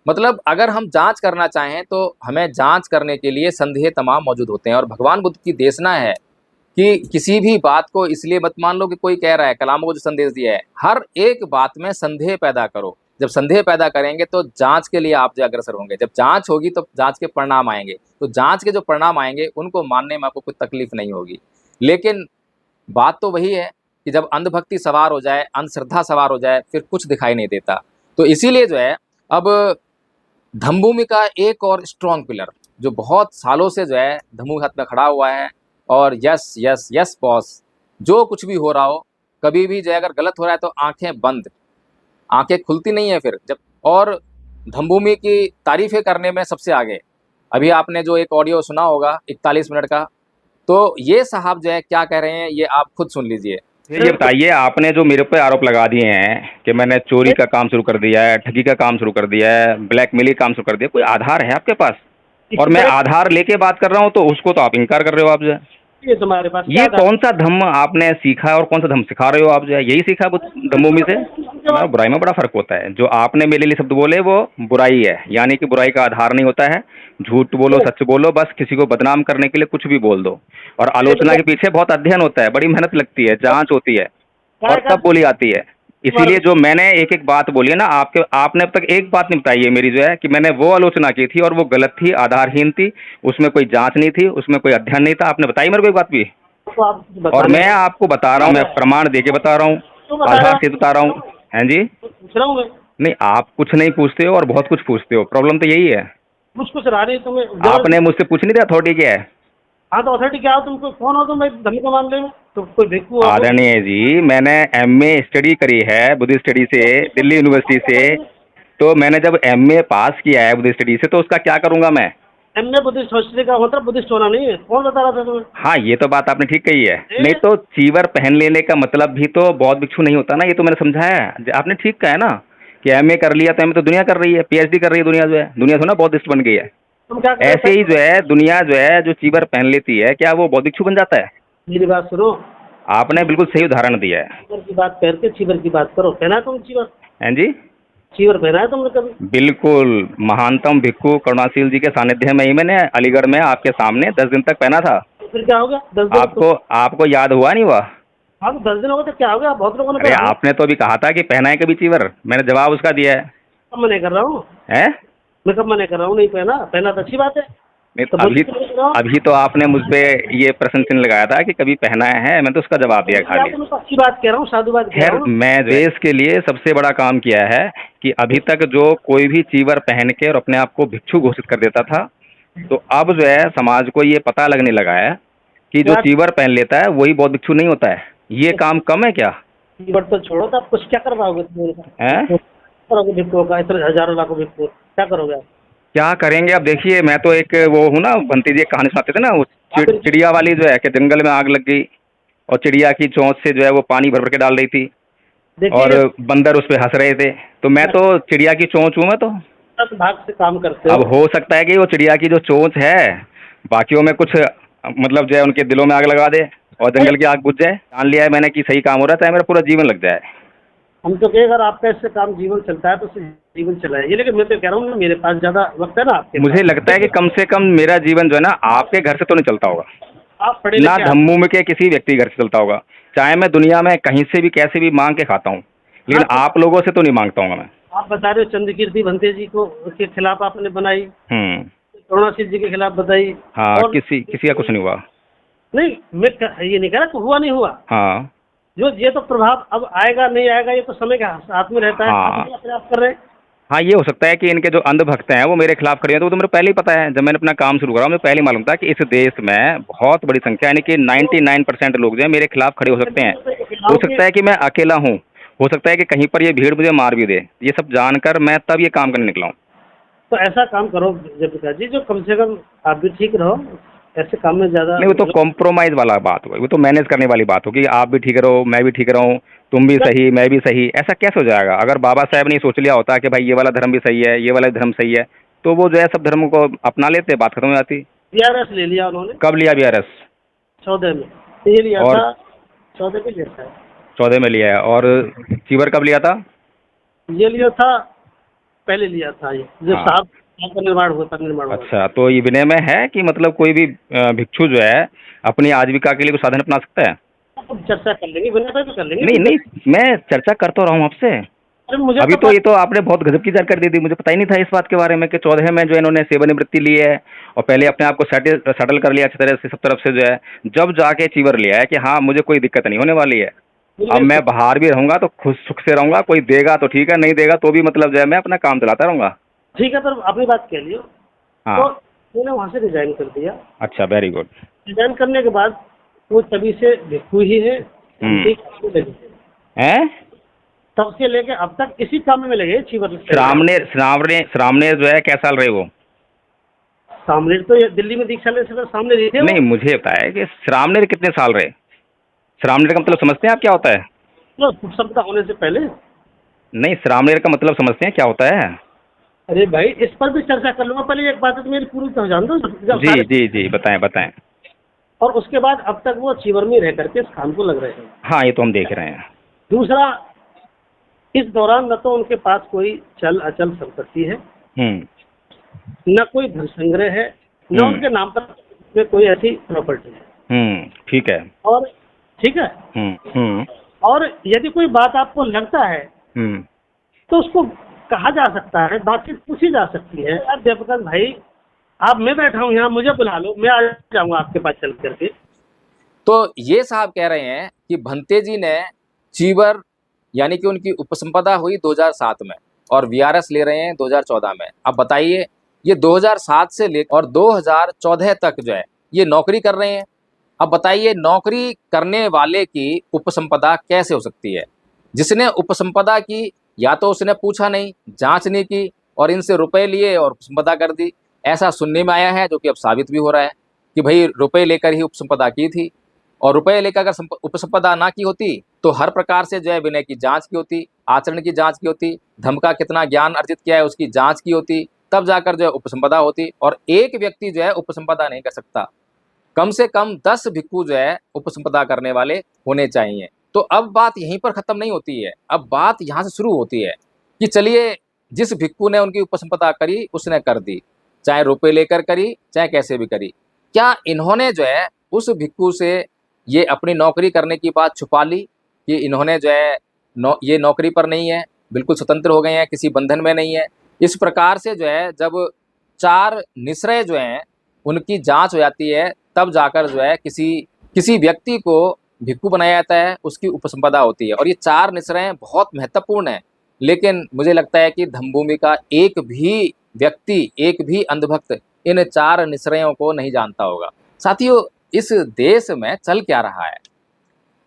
मतलब अगर हम जांच करना चाहें तो हमें जांच करने के लिए संदेह तमाम मौजूद होते हैं। और भगवान बुद्ध की देशना है कि किसी भी बात को इसलिए मत मान लो कि कोई कह रहा है। कलामों को जो संदेश दिया है, हर एक बात में संदेह पैदा करो। जब संदेह पैदा करेंगे तो जांच के लिए आप जो अग्रसर होंगे। जब जांच होगी तो जांच के परिणाम आएंगे, तो जांच के जो परिणाम आएंगे उनको मानने में आपको कोई तकलीफ नहीं होगी। लेकिन बात तो वही है कि जब अंधभक्ति सवार हो जाए, अंधश्रद्धा सवार हो जाए, फिर कुछ दिखाई नहीं देता। तो इसीलिए जो है अब धम्मभूमि का एक और स्ट्रॉन्ग पिलर जो बहुत सालों से जो है धम्मभूमि हाथ में खड़ा हुआ है और यस यस यस बॉस, जो कुछ भी हो रहा हो, कभी भी जो है अगर गलत हो रहा है तो आंखें बंद, आंखें खुलती नहीं है फिर जब। और धम्मभूमि की तारीफें करने में सबसे आगे। अभी आपने जो एक ऑडियो सुना होगा 41 मिनट का, तो ये साहब जो है क्या कह रहे हैं ये आप खुद सुन लीजिए। ये बताइए, आपने जो मेरे पे आरोप लगा दिए हैं कि मैंने चोरी का काम शुरू कर दिया है, ठगी का काम शुरू कर दिया है, ब्लैकमेलिंग का काम शुरू कर दिया, कोई आधार है आपके पास? और मैं आधार लेके बात कर रहा हूँ तो उसको तो आप इनकार कर रहे हो। आप जो है ये तुम्हारे पास ये कौन सा धम्म आपने सीखा है और कौन सा धम्म सिखा रहे हो आप? जो है यही सीखा धम्मभूमि से? बुराई में बड़ा फर्क होता है। जो आपने मेरे लिए शब्द बोले वो बुराई है, यानी कि बुराई का आधार नहीं होता है। झूठ बोलो, सच बोलो, बस किसी को बदनाम करने के लिए कुछ भी बोल दो। और आलोचना के पीछे बहुत अध्ययन होता है, बड़ी मेहनत लगती है, जांच होती है और तब बोली आती है। इसीलिए जो मैंने एक एक बात बोली है ना, आपने अब तक एक बात नहीं बताई है मेरी, जो है कि मैंने वो आलोचना की थी और वो गलत थी, आधारहीन थी, उसमें कोई जांच नहीं थी, उसमें कोई अध्ययन नहीं था। आपने बताई मेरे को एक बात भी, और मैं आपको बता रहा हूँ, मैं प्रमाण दे के बता रहा हूँ, आधार से बता रहा हूँ। हैं जी? नहीं, आप कुछ नहीं पूछते हो और बहुत कुछ पूछते हो, प्रॉब्लम तो यही है। आपने मुझसे पूछ नहीं दिया अथॉरिटी क्या है? हाँ तो अथॉरिटी क्या हो? तुमको कौन हो तुम धर्म के मामले में? तो कोई देखो आदरणीय जी, मैंने MA स्टडी करी है बुद्धिस्ट स्टडी से, दिल्ली यूनिवर्सिटी से। तो मैंने जब MA पास किया है बुद्धिस्ट स्टडी से, तो उसका क्या करूंगा मैं? एमए बुद्धिस्ट हॉस्टल का मतलब बुद्धिस्ट होना नहीं है, कौन बता रहा था तुम्हें? हाँ, ये तो बात आपने ठीक कही है। नहीं तो चीवर पहन लेने का मतलब भी तो बौद्ध भिक्षु नहीं होता ना, ये तो मैंने समझाया है। आपने ठीक कहा है ना कि एमए कर लिया तो एमए तो दुनिया कर रही है, पीएचडी कर रही है दुनिया, जो है दुनिया थोड़ा बौद्धिस्ट बन गई है। तुम क्या कर रहे ऐसे ही जो है दुनिया जो है जो चीवर पहन लेती है, क्या वो बौद्ध भिक्षु बन जाता है? मेरी बात सुनो, आपने बिल्कुल सही उदाहरण दिया है। चीवर की बात करके चीवर की बात करो। पहना है तुम चीवर? हैं जी? चीवर पहना है तुमने कभी? बिल्कुल, महानतम भिक्षु करुणाशील जी के सानिध्य में ही मैंने अलीगढ़ में आपके सामने 10 दिन तक पहना था। तो फिर क्या हो गया? 10 दिन आपको याद हुआ नहीं हुआ? हाँ तो 10 दिन हो गए तो क्या हो गया? बहुत लोगों ने अरे पहना है। आपने तो अभी कहा था कि पहना है कभी चीवर, मैंने जवाब उसका दिया है। कब मना कर रहा हूँ? हैं? मैं कब मना कर रहा हूँ? नहीं पहना, पहना तो अच्छी बात है। नहीं तो तो अभी तो आपने मुझ पे ये प्रश्न चिन्ह लगाया था कि कभी पहना है, मैं तो उसका जवाब दिया खाली। मैं तो अच्छी बात कह रहा हूँ, साधु बात कह खैर, रहा हूँ। मैं देश के लिए सबसे बड़ा काम किया है कि अभी तक जो कोई भी चीवर पहन के और अपने आप को भिक्षु घोषित कर देता था, तो अब जो है समाज को ये पता लगने लगा है कि जो चीवर पहन लेता है वही बौद्ध भिक्षु नहीं होता है। ये काम कम है क्या? चीवर तो छोड़ो, तो आप कुछ क्या कर पाओगे? करोगे भिक्षुओं का, इतने हजारों लाखों भिक्षु, क्या करोगे आप? क्या करेंगे? अब देखिए, मैं तो एक वो हूँ ना, बंटी जी एक कहानी सुनाते थे ना, वो चिड़िया वाली जो है कि जंगल में आग लग गई और चिड़िया की चोंच से जो है वो पानी भर भर के डाल रही थी और बंदर उस पर हंस रहे थे। तो मैं तो चिड़िया की चोंच हूँ, मैं तो भाग से काम करते हो। अब हो सकता है कि वो चिड़िया की जो चोंच है बाकियों में कुछ मतलब जो है उनके दिलों में आग लगा दे और जंगल की आग बुझ जाए। जान लिया है मैंने कि सही काम हो रहा है, चाहे मेरा पूरा जीवन लग जाए। हम तो कहे अगर आपका इससे काम जीवन चलता है तो उससे जीवन चलाइए, लेकिन मैं तो कह रहा हूँ ना, मेरे पास ज्यादा वक्त है ना आपके मुझे लगता है कि कम से कम मेरा जीवन जो है ना आपके घर से तो नहीं चलता होगा, आप पढ़े ना धम्मू के किसी व्यक्ति घर से चलता होगा। चाहे मैं दुनिया में कहीं से भी कैसे भी मांग के खाता हूँ, लेकिन आप लोगों से तो नहीं मांगता हूँ मैं। आप बता रहे हो चंद्रकीर्ति भंते जी को के खिलाफ आपने बनाई, करुणाशील जी के खिलाफ बताई। हाँ, और किसी का कुछ नहीं हुआ। नहीं, मैं ये नहीं कह रहा कि हुआ नहीं हुआ। हाँ, जो ये तो प्रभाव अब आएगा नहीं आएगा ये तो समय के हाथ में रहता है। हाँ। आप प्रयास कर रहे हैं। हाँ, ये हो सकता है कि इनके जो अंधभक्त हैं वो मेरे खिलाफ खड़े हैं, तो वो तो मुझे पहले ही पता है। जब मैंने अपना काम शुरू करा मुझे पहले ही मालूम था कि इस देश में बहुत बड़ी संख्या यानी कि 99% लोग जो है मेरे खिलाफ खड़े हो सकते हैं। हो सकता है कि मैं अकेला हूँ, हो सकता है कि कहीं पर ये भीड़ मुझे मार भी दे। ये सब जानकर मैं तब ये काम करने निकला हूँ। तो ऐसा काम करो जयप्रकाश जी, जो कम से कम आप भी ठीक रहो, ऐसे काम में ज्यादा नहीं, वो तो कॉम्प्रोमाइज वाला बात हो, वो तो मैनेज करने वाली बात होगी। आप भी ठीक रहो, मैं भी ठीक रहूँ, तुम भी सही, मैं भी सही, ऐसा कैसे हो जाएगा? अगर बाबा साहब ने सोच लिया होता कि भाई ये वाला धर्म भी सही है, ये वाला धर्म सही है, तो वो जो है सब धर्मों को अपना लेते, बात खत्म हो जाती। बीआरएस ले लिया उन्होंने। कब लिया बीआरएस? 14 में ये लिया और था, 14 में लिया था। 14 में लिया है। और चीवर कब लिया था? ये लिया था, पहले लिया था ये जो हाँ। साहब का निर्माण हुआ था, निर्माण हुआ था। अच्छा, तो ये विनय में है कि मतलब कोई भी भिक्षु जो है अपनी आजीविका के लिए कुछ साधन अपना सकता है? अब चर्चा कर लेंगे, बिना तो कर लेंगे। नहीं नहीं, मैं चर्चा कर तो रहा हूँ आपसे। अरे मुझे अभी तो ये तो आपने बहुत गजब की जानकारी दे दी, मुझे पता ही नहीं था इस बात के बारे में कि 14 में जो इन्होंने सेवानिवृत्ति ली है और पहले अपने आप को सेटल कर लिया अच्छी तरह से सब तरफ से, जो है जब जाके चीवर लिया है कि हाँ मुझे कोई दिक्कत नहीं होने वाली है, अब मैं बाहर भी रहूंगा तो खुश सुख से रहूंगा, कोई देगा तो ठीक है, नहीं देगा तो भी मतलब जो है मैं अपना काम चलाता रहूंगा। ठीक है, तो अपनी बात कह लियो। हाँ, तो मैंने वहाँ से रिजाइन कर दिया। अच्छा, वेरी गुड। रिजाइन करने के बाद वो तभी से भिक्षु ही है, हैं? तब से लेके अब तक इसी काम में लगे। श्रामणेर जो है क्या साल रहे वो? सामनेर तो ये दिल्ली में दीक्षा लेने से सामने रहे थे। नहीं, मुझे बताया कि श्रामणेर कितने साल रहे? श्रामणेर का मतलब समझते हैं आप क्या होता है? सभ्यता होने से पहले। नहीं, श्रामणेर का मतलब समझते हैं क्या होता है? अरे भाई, इस पर भी चर्चा कर लूंगा, पहले एक बात है तो मेरी पूरी तो जान दो। जी जी जी, बताएं बताएं। और उसके बाद अब तक वो चीवर में रह करके इस काम को लग रहे हैं। हाँ, ये तो हम देख रहे हैं। दूसरा, इस दौरान न तो उनके पास कोई चल अचल संपत्ति है, न कोई धन संग्रह है, न उनके नाम पर कोई ऐसी प्रॉपर्टी है। ठीक है। और ठीक है। और यदि कोई बात आपको लगता है तो उसको कहा जा सकता है, बातचीत पूछी जा सकती है। अब जयप्रकाश भाई, आप मैं बैठा हूँ यहाँ, मुझे बुला लो, मैं आ जाऊंगा आपके पास चल करके। तो ये साहब कह रहे हैं कि भंते जी ने चीवर यानी कि उनकी उपसंपदा हुई 2007 में और वीआरएस ले रहे हैं 2014 में। अब बताइए, ये 2007 से लेकर और 2014 तक जो है ये नौकरी कर रहे हैं। अब बताइए, नौकरी करने वाले की उपसंपदा कैसे हो सकती है? जिसने उपसंपदा की, या तो उसने पूछा नहीं, जांच नहीं की और इनसे रुपए लिए और उपसंपदा कर दी, ऐसा सुनने में आया है, जो कि अब साबित भी हो रहा है कि भाई रुपए लेकर ही उपसंपदा की थी, और रुपए लेकर अगर उपसंपदा ना की होती तो हर प्रकार से जो है विनय की जांच की होती, आचरण की जांच की होती, धम्म का कितना ज्ञान अर्जित किया है उसकी जांच की होती, तब जाकर जो है उपसंपदा होती। और एक व्यक्ति जो है उपसंपदा नहीं कर सकता, कम से कम 10 भिक्खु जो है उपसंपदा करने वाले होने चाहिए। तो अब बात यहीं पर खत्म नहीं होती है, अब बात यहाँ से शुरू होती है कि चलिए जिस भिक्खु ने उनकी उपसंपदा करी उसने कर दी, चाहे रुपए लेकर करी चाहे कैसे भी करी। क्या इन्होंने जो है उस भिक्खु से ये अपनी नौकरी करने की बात छुपा ली कि इन्होंने जो है ये नौकरी पर नहीं है, बिल्कुल स्वतंत्र हो गए हैं, किसी बंधन में नहीं है। इस प्रकार से जो है जब 4 निश्रय जो हैं उनकी जांच हो जाती है, तब जाकर जो है किसी व्यक्ति को भिक्खु बनाया जाता है, उसकी उपसंपदा होती है। और ये 4 निश्रय बहुत महत्वपूर्ण है, लेकिन मुझे लगता है कि धम्मभूमि का एक भी व्यक्ति, एक भी अंधभक्त इन 4 निश्रयों को नहीं जानता होगा। साथियों, इस देश में चल क्या रहा है?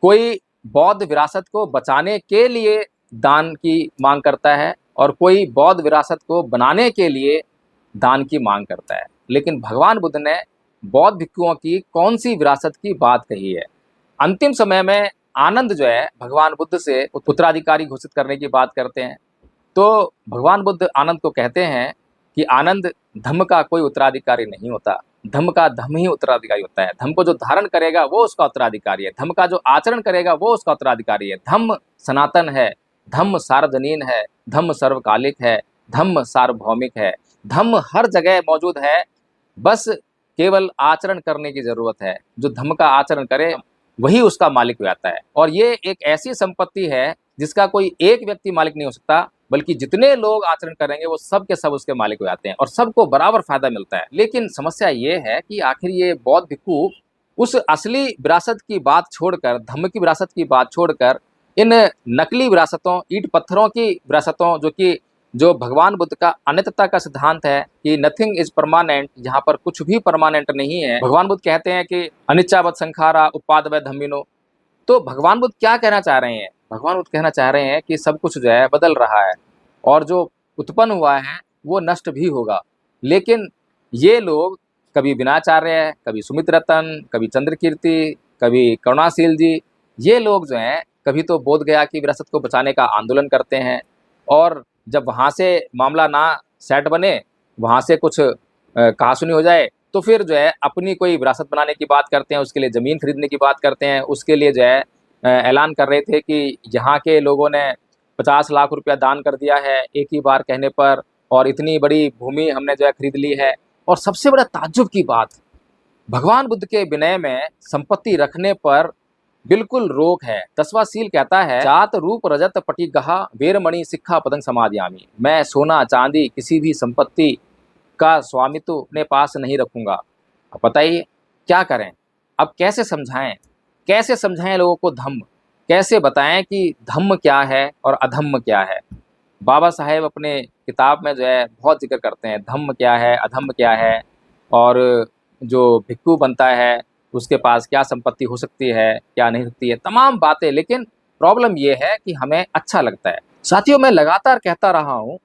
कोई बौद्ध विरासत को बचाने के लिए दान की मांग करता है और कोई बौद्ध विरासत को बनाने के लिए दान की मांग करता है। लेकिन भगवान बुद्ध ने बौद्ध भिक्षुओं की कौन सी विरासत की बात कही है? अंतिम समय में आनंद जो है भगवान बुद्ध से उत्तराधिकारी घोषित करने की बात करते हैं। तो भगवान बुद्ध आनंद को कहते हैं कि आनंद, धम्म का कोई उत्तराधिकारी नहीं होता, धम्म का धम्म ही उत्तराधिकारी होता है। धम्म को जो धारण करेगा वो उसका उत्तराधिकारी है, धम्म का जो आचरण करेगा वो उसका उत्तराधिकारी है। धम्म सनातन है, धम्म सार्वजनीन है, धम्म सर्वकालिक है, धम्म सार्वभौमिक है, धम्म हर जगह मौजूद है, बस केवल आचरण करने की जरूरत है। जो धम्म का आचरण करे वही उसका मालिक हो जाता है। और ये एक ऐसी संपत्ति है जिसका कोई एक व्यक्ति मालिक नहीं हो सकता, बल्कि जितने लोग आचरण करेंगे वो सब के सब उसके मालिक हो जाते हैं और सबको बराबर फायदा मिलता है। लेकिन समस्या ये है कि आखिर ये बौद्ध भिक्खु उस असली विरासत की बात छोड़कर, धम्म की विरासत की बात छोड़कर, इन नकली विरासतों, ईंट पत्थरों की विरासतों, जो भगवान बुद्ध का अनित्यता का सिद्धांत है कि नथिंग इज परमानेंट, यहाँ पर कुछ भी परमानेंट नहीं है। भगवान बुद्ध कहते हैं कि अनिच्चावत संखारा उपादवय धम्मिनो। तो भगवान बुद्ध क्या कहना चाह रहे हैं? भगवान बुद्ध कहना चाह रहे हैं कि सब कुछ जो है बदल रहा है और जो उत्पन्न हुआ है वो नष्ट भी होगा। लेकिन ये लोग, कभी विनाचार्य है, कभी सुमित्रतन, कभी चंद्रकीर्ति, कभी करुणाशील जी, ये लोग जो हैं कभी तो बोध गया की विरासत को बचाने का आंदोलन करते हैं, और जब वहाँ से मामला ना सेट बने, वहाँ से कुछ कहासुनी हो जाए, तो फिर जो है अपनी कोई विरासत बनाने की बात करते हैं, उसके लिए ज़मीन खरीदने की बात करते हैं। उसके लिए जो है ऐलान कर रहे थे कि यहाँ के लोगों ने 50 लाख रुपया दान कर दिया है एक ही बार कहने पर, और इतनी बड़ी भूमि हमने जो है खरीद ली है। और सबसे बड़ा ताज्जुब की बात, भगवान बुद्ध के विनय में संपत्ति रखने पर बिल्कुल रोक है। 10वां सील कहता है, जात रूप रजत पटिगहा वीरमणि सिक्खा पतंग समाधियामी। मैं सोना चांदी किसी भी संपत्ति का स्वामित्व अपने पास नहीं रखूंगा। अब बताइए क्या करें? अब कैसे समझाएं लोगों को धम्म? कैसे बताएं कि धम्म क्या है और अधम्म क्या है? बाबा साहेब अपने किताब में जो है बहुत जिक्र करते हैं धम्म क्या है, अधम्म क्या है, और जो भिक्खु बनता है उसके पास क्या संपत्ति हो सकती है, क्या नहीं सकती है, तमाम बातें। लेकिन प्रॉब्लम ये है कि हमें अच्छा लगता है। साथियों, मैं लगातार कहता रहा हूँ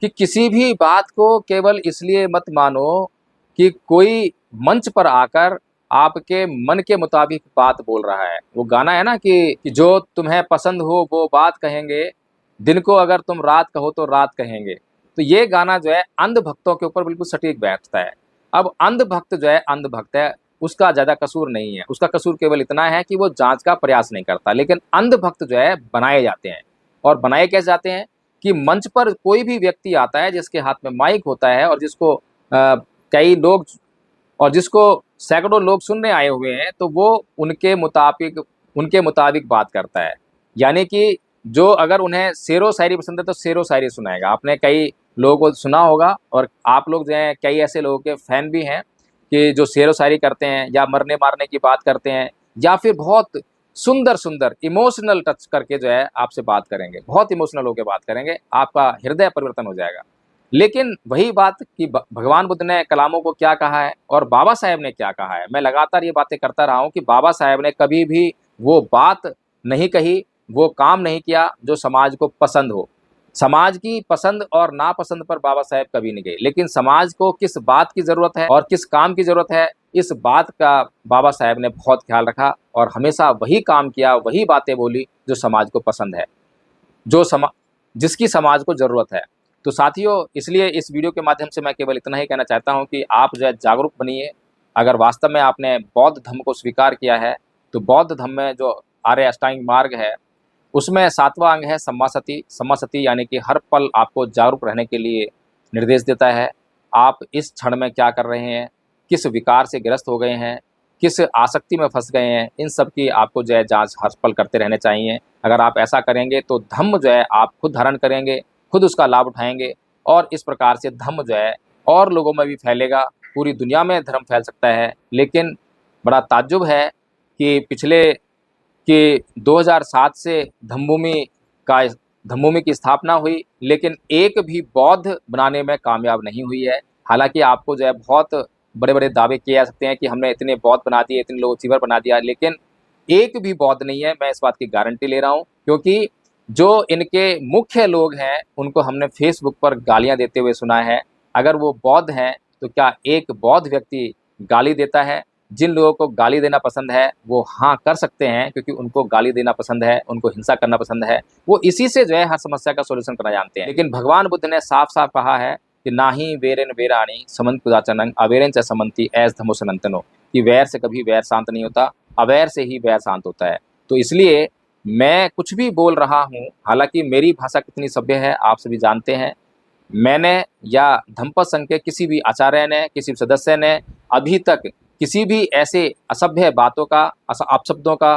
कि किसी भी बात को केवल इसलिए मत मानो कि कोई मंच पर आकर आपके मन के मुताबिक बात बोल रहा है। वो गाना है ना कि जो तुम्हें पसंद हो वो बात कहेंगे, दिन को अगर तुम रात कहो तो रात कहेंगे। तो ये गाना जो है अंध भक्तों के ऊपर बिल्कुल सटीक बैठता है। अब अंध भक्त जो है अंध भक्त है, उसका ज़्यादा कसूर नहीं है, उसका कसूर केवल इतना है कि वो जांच का प्रयास नहीं करता। लेकिन अंध भक्त जो है बनाए जाते हैं, और बनाए कैसे जाते हैं कि मंच पर कोई भी व्यक्ति आता है जिसके हाथ में माइक होता है और जिसको कई लोग और जिसको सैकड़ों लोग सुनने आए हुए हैं, तो वो उनके मुताबिक बात करता है। यानी कि जो अगर उन्हें शेरो शायरी पसंद है तो शेरो शायरी सुनाएगा। आपने कई लोगों को सुना होगा, और आप लोग जो हैं कई ऐसे लोगों के फैन भी हैं कि जो शेरो शायरी करते हैं या मरने मारने की बात करते हैं, या फिर बहुत सुंदर सुंदर इमोशनल टच करके जो है आपसे बात करेंगे, बहुत इमोशनल होकर बात करेंगे, आपका हृदय परिवर्तन हो जाएगा। लेकिन वही बात कि भगवान बुद्ध ने कलामों को क्या कहा है और बाबा साहेब ने क्या कहा है, मैं लगातार ये बातें करता रहा हूँ कि बाबा साहेब ने कभी भी वो बात नहीं कही, वो काम नहीं किया जो समाज को पसंद हो। समाज की पसंद और नापसंद पर बाबा साहेब कभी नहीं गए, लेकिन समाज को किस बात की ज़रूरत है और किस काम की ज़रूरत है, इस बात का बाबा साहेब ने बहुत ख्याल रखा और हमेशा वही काम किया, वही बातें बोली जो समाज को पसंद है, जिसकी समाज को ज़रूरत है। तो साथियों, इसलिए इस वीडियो के माध्यम से मैं केवल इतना ही कहना चाहता हूँ कि आप जो है जागरूक बनिए। अगर वास्तव में आपने बौद्ध धर्म को स्वीकार किया है तो बौद्ध धर्म में जो आर्य अष्टांगिक मार्ग है उसमें 7वां अंग है सम्मा सती। सम्मा सती यानी कि हर पल आपको जागरूक रहने के लिए निर्देश देता है। आप इस क्षण में क्या कर रहे हैं, किस विकार से ग्रस्त हो गए हैं, किस आसक्ति में फंस गए हैं, इन सब की आपको जो है जांच हर पल करते रहने चाहिए। अगर आप ऐसा करेंगे तो धम्म जो है आप खुद धारण करेंगे, खुद उसका लाभ उठाएंगे और इस प्रकार से धम्म जो है और लोगों में भी फैलेगा। पूरी दुनिया में धर्म फैल सकता है। लेकिन बड़ा ताज्जुब है कि 2007 से धम्मभूमि की स्थापना हुई, लेकिन एक भी बौद्ध बनाने में कामयाब नहीं हुई है। हालांकि आपको जो है बहुत बड़े बड़े दावे किए जा सकते हैं कि हमने इतने बौद्ध बना दिए, इतने लोग चीवर बना दिया, लेकिन एक भी बौद्ध नहीं है। मैं इस बात की गारंटी ले रहा हूँ, क्योंकि जो इनके मुख्य लोग हैं उनको हमने फेसबुक पर गालियाँ देते हुए सुना है। अगर वो बौद्ध हैं तो क्या एक बौद्ध व्यक्ति गाली देता है? जिन लोगों को गाली देना पसंद है वो हाँ कर सकते हैं, क्योंकि उनको गाली देना पसंद है, उनको हिंसा करना पसंद है, वो इसी से जो है हर समस्या का सोल्यूशन करना जानते हैं। लेकिन भगवान बुद्ध ने साफ साफ कहा है कि ना ही वेरेन वेराणी समंत कुदाचनंग अवेरन च समंती ऐस धमो सनंतनो, कि वैर से कभी वैर शांत नहीं होता, अवैर से ही वैर शांत होता है। तो इसलिए मैं कुछ भी बोल रहा हूँ, हालांकि मेरी भाषा कितनी सभ्य है आप सभी जानते हैं। मैंने या धम्मपद संघ के किसी भी आचार्य ने, किसी सदस्य ने अभी तक किसी भी ऐसे असभ्य बातों का, अपशब्दों का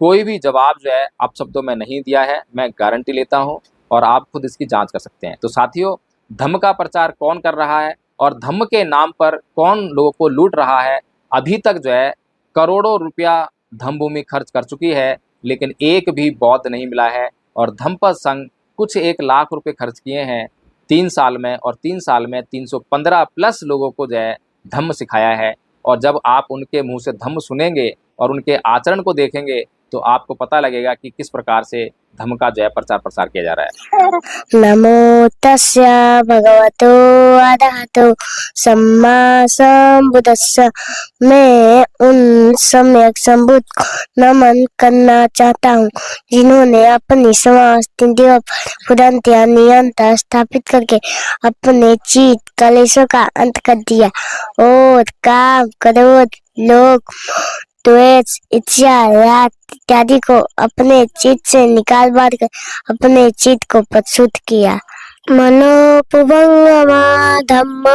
कोई भी जवाब जो है अपशब्दों में नहीं दिया है। मैं गारंटी लेता हूँ और आप खुद इसकी जांच कर सकते हैं। तो साथियों, धम्म का प्रचार कौन कर रहा है और धम्म के नाम पर कौन लोगों को लूट रहा है, अभी तक जो है करोड़ों रुपया धम्मभूमि खर्च कर चुकी है, लेकिन एक भी बौद्ध नहीं मिला है। और धम्मपद संघ कुछ 1 लाख रुपए खर्च किए हैं 3 साल में, और 3 साल में 315 प्लस लोगों को जो है धम्म सिखाया है। और जब आप उनके मुंह से धम्म सुनेंगे और उनके आचरण को देखेंगे तो आपको पता लगेगा कि किस प्रकार से धम्म का जो है प्रचार प्रसार किया जा रहा है। नमो तस्य भगवतो अरहतो सम्मा संबुद्धस्स। मैं उन सम्यक संबुद्ध को नमन करना चाहता हूँ जिन्होंने अपनी समाज स्थितियों पर तुरंत नियंत्रण स्थापित करके अपने चित्त कलेशों का अंत कर दिया और काम, क्रोध, लोभ, द्वेष, इच्छा, राग इत्यादि को अपने चित्त से निकाल बार कर अपने चित्त को प्रशुद्ध किया। मनोपुभंगमा धम्मा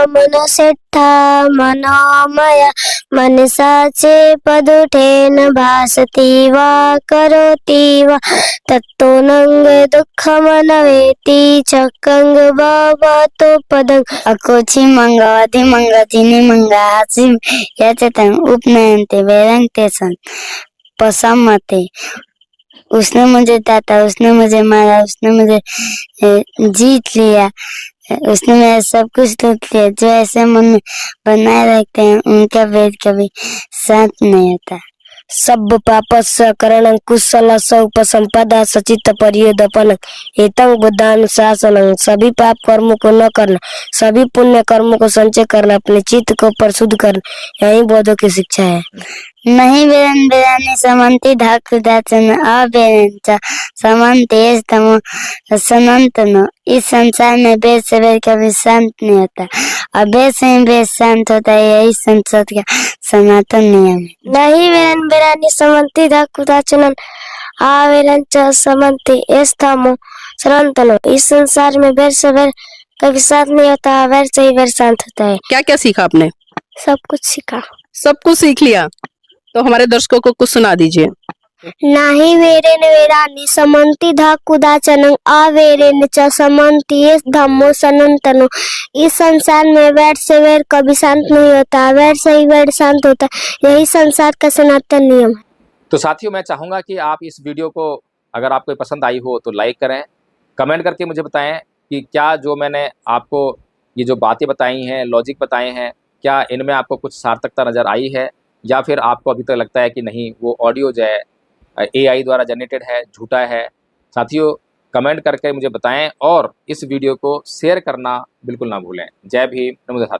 मनोसेट्ठा मनोमय मनसा चे पदुठेन भासति वा करोति वा तत्तो नंग दुःखमनवेति चक्कंग भवतो पदं अकोचि मंगवति मंगतिनि मंगासि यचतं उपनयन्ते वेदन्ते सन पसमते। उसने मुझे डांटा, उसने मुझे मारा, उसने मुझे जीत लिया, उसने मेरा सब कुछ लूट लिया। जो ऐसे मन में बनाए रखते हैं उनका वेद कभी शांत नहीं होता। सब पापस्य करणं कुशलस्य उपसंपदा सचित्त पर्यदपनं एतं बुद्धानुशासनं। सभी पाप कर्मों को न करना, सभी पुण्य कर्मों को संचय करना, अपने चित्त को परिशुद्ध करना, यही बौद्धों की शिक्षा है। नहीं वेरन वेरानी समन्ति धाकुदाचन अवेरन च समन्ति तमो सनातनो। इस संसार में वेद से वेद कभी शांत नहीं होता, अवेद से ही वेद शांत होता है। यही संसार का सनातन नियम है। नहीं वेरन वेरानी समन्ति धाकुदाचन अवेरन च समन्ति तमो सनातनो। इस संसार में वेद से वेद कभी शांत नहीं होता, अवेद से ही वेद शांत होता है। क्या क्या सीखा आपने? सब कुछ सीखा। सब कुछ सीख लिया तो हमारे दर्शकों को कुछ सुना दीजिए। नाही वेरेन वेरानि समन्ति धाकुदाचनं अवेरेन च समन्ति धम्मो सनातनो। इस संसार में वैर से वैर कभी शांत नहीं होता, वैर से ही वैर शांत होता है। यही संसार का सनातन नियम है। तो साथियों, मैं चाहूँगा कि आप इस वीडियो को अगर आपको पसंद आई हो तो लाइक करें, कमेंट करके मुझे बताएं कि क्या जो मैंने आपको ये जो बातें बताई हैं, लॉजिक बताए हैं, क्या इनमें आपको कुछ सार्थकता नज़र आई है, या फिर आपको अभी तक लगता है कि नहीं वो ऑडियो जो है AI द्वारा जनरेटेड है, झूठा है। साथियों, कमेंट करके मुझे बताएं और इस वीडियो को शेयर करना बिल्कुल ना भूलें। जय भीम, नमो बुद्धाय।